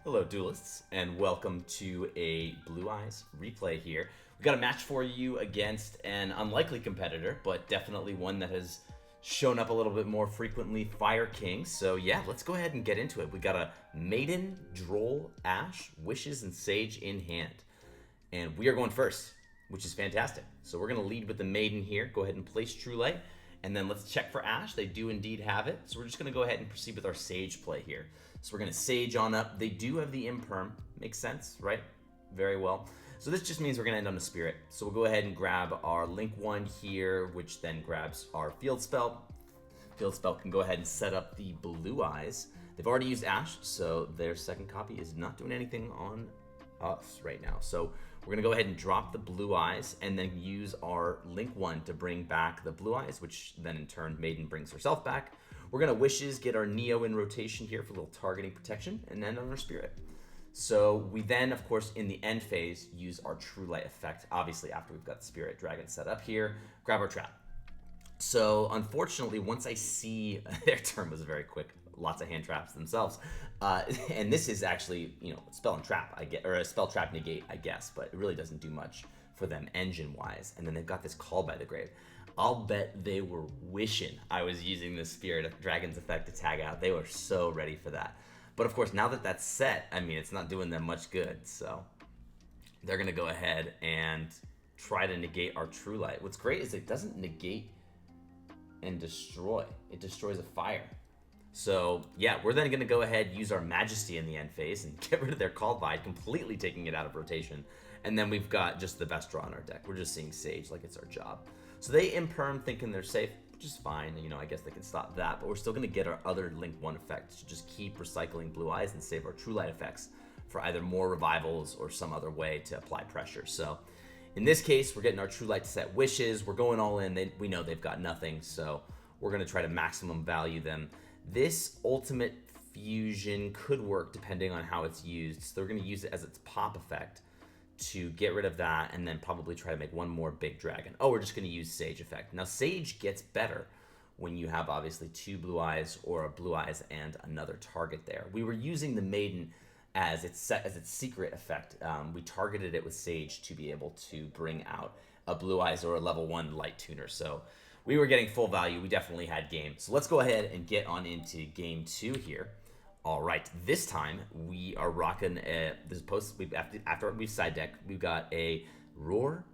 Hello, duelists, and welcome to a Blue Eyes replay here. We've got a match for you against an unlikely competitor, but definitely one that has shown up a little bit more frequently, Fire King. So yeah, let's go ahead and get into it. We got a Maiden, Droll, Ash, Wishes, and Sage in hand. And we are going first, which is fantastic. So we're going to lead with the Maiden here. Go ahead and place True Light. And then let's check for Ash. They do indeed have it. So we're just going to go ahead and proceed with our Sage play here. So we're going to Sage on up. They do have the Imperm. Makes sense, right? Very well. So this just means we're going to end on the Spirit. So we'll go ahead and grab our Link 1 here, which then grabs our Field Spell. Field Spell can go ahead and set up the Blue Eyes. They've already used Ash, so their second copy is not doing anything on us right now. So we're going to go ahead and drop the Blue Eyes and then use our Link 1 to bring back the Blue Eyes, which then in turn Maiden brings herself back. We're going to Wishes, get our Neo in rotation here for a little targeting protection, and end on our Spirit. So we then, of course, in the end phase, use our True Light effect, obviously after we've got the Spirit Dragon set up here, grab our Trap. So unfortunately, once I see, their turn was very quick, lots of hand traps themselves, and this is actually, spell and trap, I get, or a spell trap negate, I guess, but it really doesn't do much for them engine-wise. And then they've got this Call by the Grave. I'll bet they were wishing I was using the Spirit Dragon's effect to tag out. They were so ready for that. But of course, now that that's set, I mean, it's not doing them much good. So they're going to go ahead and try to negate our True Light. What's great is it doesn't negate and destroy. It destroys a fire. So yeah, we're then going to go ahead, use our Majesty in the end phase and get rid of their Call by, completely taking it out of rotation. And then we've got just the best draw in our deck. We're just seeing Sage like it's our job. So they Imperm thinking they're safe, which is fine. I guess they can stop that. But we're still going to get our other Link 1 effect to just keep recycling Blue Eyes and save our True Light effects for either more revivals or some other way to apply pressure. So in this case, we're getting our True Light to set Wishes. We're going all in. We know they've got nothing, so we're going to try to maximum value them. This Ultimate Fusion could work depending on how it's used. So they're going to use it as its pop effect to get rid of that and then probably try to make one more big dragon. Oh, we're just going to use Sage effect. Now, Sage gets better when you have obviously 2 Blue Eyes or a Blue Eyes and another target there. We were using the Maiden as its secret effect. We targeted it with Sage to be able to bring out a Blue Eyes or a level 1 Light Tuner. So we were getting full value. We definitely had game. So let's go ahead and get on into game 2 here. All right, this time we are rocking this post. After we've side decked, we've got a Roar,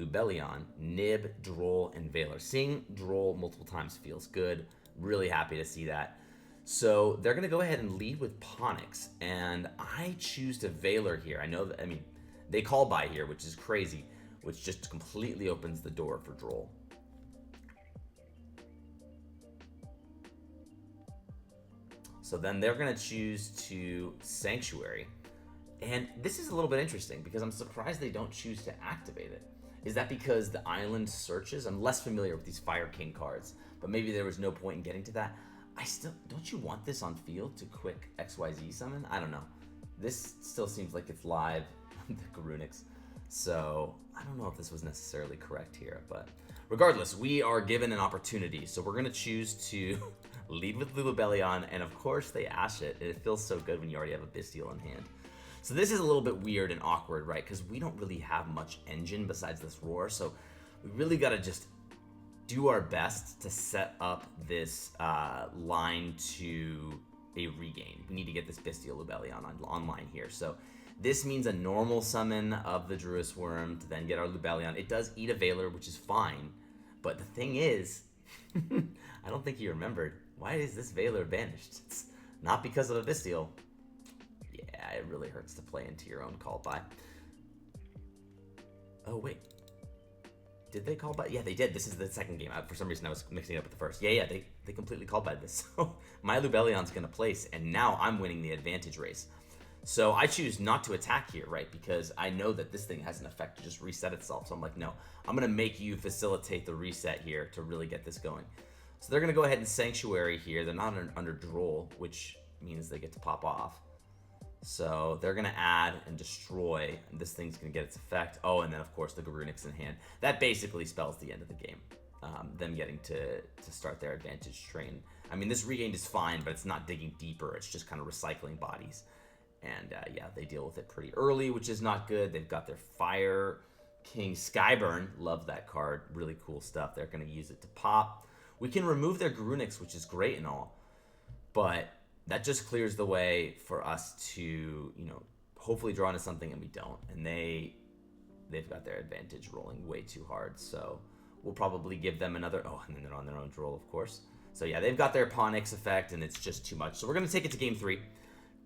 Lubellion, Nib, Droll, and Veiler. Seeing Droll multiple times feels good. Really happy to see that. So they're going to go ahead and lead with Ponix, and I choose to Veiler here. I know that, they Call by here, which is crazy, which just completely opens the door for Droll. So then they're going to choose to Sanctuary. And this is a little bit interesting because I'm surprised they don't choose to activate it. Is that because the island searches? I'm less familiar with these Fire King cards, but maybe there was no point in getting to that. Don't you want this on field to quick XYZ summon? I don't know. This still seems like it's live on the Garunix. So I don't know if this was necessarily correct here, but regardless, we are given an opportunity. So we're going to choose to lead with Lubellion, and of course they Ash it. It feels so good when you already have a Bystial in hand. So this is a little bit weird and awkward, right? Because we don't really have much engine besides this Roar, so we really got to just do our best to set up this line to a regain. We need to get this Bystial Lubellion online here. So this means a normal summon of the Druis Worm to then get our Lubellion. It does eat a Veiler, which is fine, but the thing is, I don't think you remembered. Why is this Veiler banished? It's not because of a Bystial. Yeah, it really hurts to play into your own Call by. Oh, wait. Did they Call by? Yeah, they did. This is the second game. For some reason, I was mixing it up with the first. Yeah, they completely Called by this. So my Lubellion's going to place, and now I'm winning the advantage race. So I choose not to attack here, right? Because I know that this thing has an effect to just reset itself. So I'm like, no, I'm going to make you facilitate the reset here to really get this going. So they're going to go ahead and Sanctuary here. They're not under Droll, which means they get to pop off. So they're going to add and destroy, and this thing's going to get its effect. Oh, and then, of course, the Garunix in hand. That basically spells the end of the game. Them getting to start their advantage train. I mean, this regained is fine, but it's not digging deeper. It's just kind of recycling bodies. And yeah, they deal with it pretty early, which is not good. They've got their Fire King Skyburn. Love that card. Really cool stuff. They're going to use it to pop. We can remove their Garunix, which is great and all. But that just clears the way for us to, you know, hopefully draw into something, and we don't. And they've got their advantage rolling way too hard. So we'll probably give them another... Oh, and then they're on their own roll, of course. So yeah, they've got their Ponix effect, and it's just too much. So we're going to take it to game 3.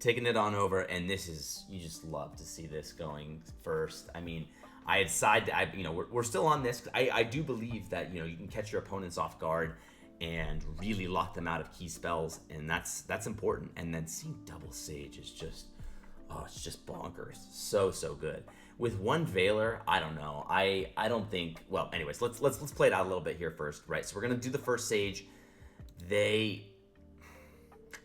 Taking it on over, and this is... You just love to see this going first. I mean, I had side... you know, we're still on this. I do believe that, you know, you can catch your opponents off guard and really lock them out of key spells, and that's important. And then seeing double Sage is just... Oh, it's just bonkers. So good. With one Veiler, I don't know. I don't think... Well, anyways, let's play it out a little bit here first, right? So we're going to do the first Sage. They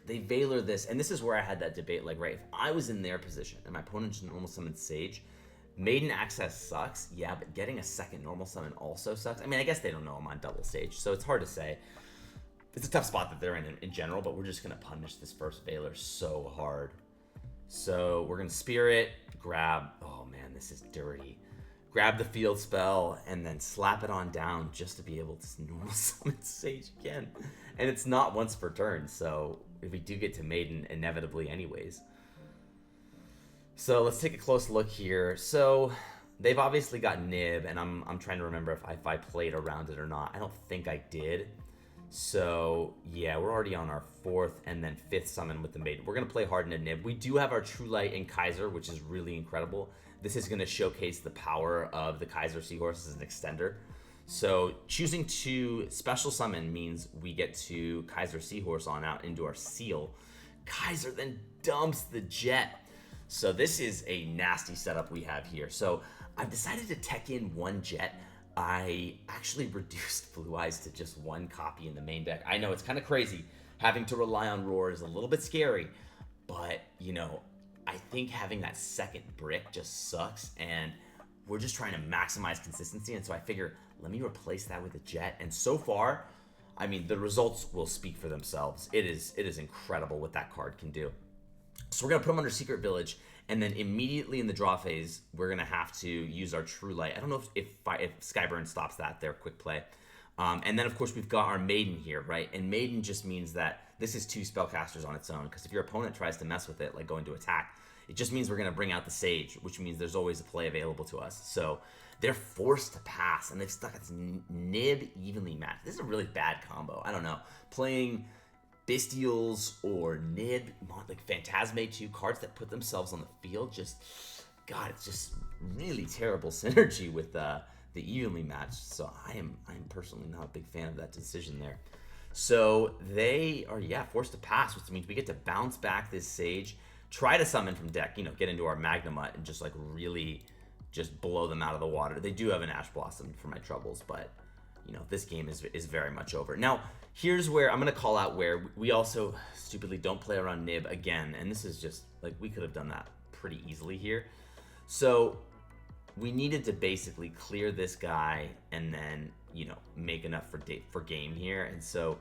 Veiler this, and this is where I had that debate. Like, right, if I was in their position and my opponent just normal summoned Sage, Maiden Access sucks, yeah, but getting a second normal summon also sucks. I mean, I guess they don't know I'm on double Sage, so it's hard to say. It's a tough spot that they're in general, but we're just going to punish this first Veiler so hard. So we're going to Spirit, grab... Oh, man, this is dirty. Grab the field spell, and then slap it on down just to be able to normal summon Sage again. And it's not once per turn, so if we do get to Maiden, inevitably anyways. So let's take a close look here. So they've obviously got Nib, and I'm trying to remember if I played around it or not. I don't think I did. So yeah, we're already on our 4th and then 5th summon with the Maiden. We're going to play hard into Nib. We do have our True Light and Kaiser, which is really incredible. This is going to showcase the power of the Kaiser Seahorse as an extender. So choosing to special summon means we get to Kaiser Seahorse on out into our Seal. Kaiser then dumps the Jet. So this is a nasty setup we have here. So I've decided to tech in one Jet. I actually reduced Blue Eyes to just one copy in the main deck. I know it's kind of crazy. Having to rely on Roar is a little bit scary, but, you know, I think having that second brick just sucks, and we're just trying to maximize consistency, and so I figure, let me replace that with a Jet, and so far, I mean, the results will speak for themselves. It is incredible what that card can do. So we're going to put them under Secret Village, and then immediately in the draw phase, we're going to have to use our True Light. I don't know if Skyburn stops that, their quick play. And then, of course, we've got our Maiden here, right? And Maiden just means that this is 2 spellcasters on its own, because if your opponent tries to mess with it, like going to attack, it just means we're going to bring out the Sage, which means there's always a play available to us. So they're forced to pass, and they've stuck its Nib evenly matched. This is a really bad combo. I don't know. Playing Bystials or Nib, like Phantasmate 2, cards that put themselves on the field, just, God, it's just really terrible synergy with the evenly matched. So I'm personally not a big fan of that decision there. So they are, yeah, forced to pass, which means we get to bounce back this Sage, try to summon from deck, you know, get into our Magnemite and just like really just blow them out of the water. They do have an Ash Blossom for my troubles, but you know, this game is very much over. Now, here's where I'm going to call out where we also stupidly don't play around Nib again. And this is just, like, we could have done that pretty easily here. So we needed to basically clear this guy and then, you know, make enough for game here. And so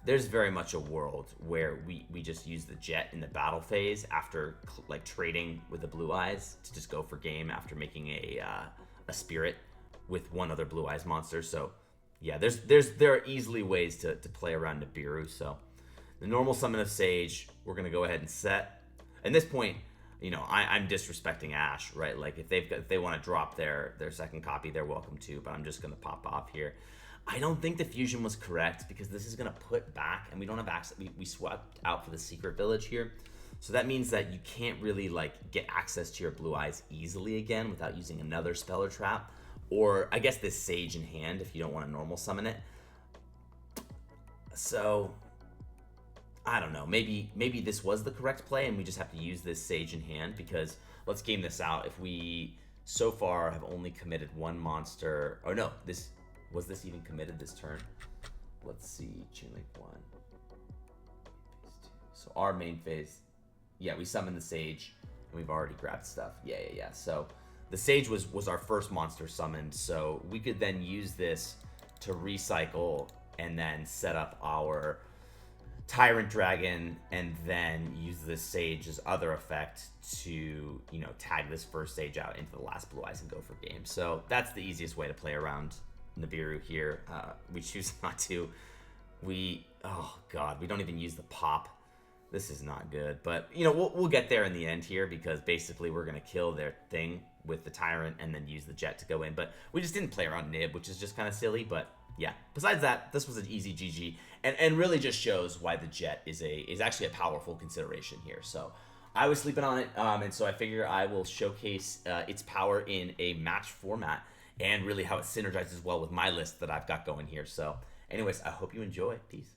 there's very much a world where we just use the Jet in the battle phase after, like, trading with the Blue Eyes to just go for game after making a Spirit with one other Blue Eyes monster. So yeah, there are easily ways to play around Nibiru. So the normal summon of Sage, we're gonna go ahead and set. At this point, you know, I'm disrespecting Ash, right? Like if they want to drop their second copy, they're welcome to. But I'm just gonna pop off here. I don't think the fusion was correct because this is gonna put back, and we don't have access. We swapped out for the Secret Village here, so that means that you can't really like get access to your Blue Eyes easily again without using another spell or trap. Or, I guess, this Sage in hand if you don't want to normal summon it. So, I don't know. Maybe this was the correct play and we just have to use this Sage in hand, because let's game this out. If we, so far, have only committed one monster... Oh, no. Was this even committed this turn? Let's see. Chain Link 1. So, our main phase... Yeah, we summoned the Sage and we've already grabbed stuff. Yeah. So... The Sage was our first monster summoned, so we could then use this to recycle and then set up our Tyrant Dragon, and then use this Sage's other effect to, you know, tag this first Sage out into the last Blue Eyes and go for game. So that's the easiest way to play around Nibiru here. We choose not to. Oh god, we don't even use the pop. This is not good, but you know, we'll get there in the end here, because basically we're gonna kill their thing with the Tyrant and then use the Jet to go in. But we just didn't play around Nib, which is just kind of silly. But yeah, besides that, this was an easy GG, and really just shows why the Jet is actually a powerful consideration here. So I was sleeping on it, and so I figure I will showcase its power in a match format, and really how it synergizes well with my list that I've got going here. So anyways, I hope you enjoy. Peace.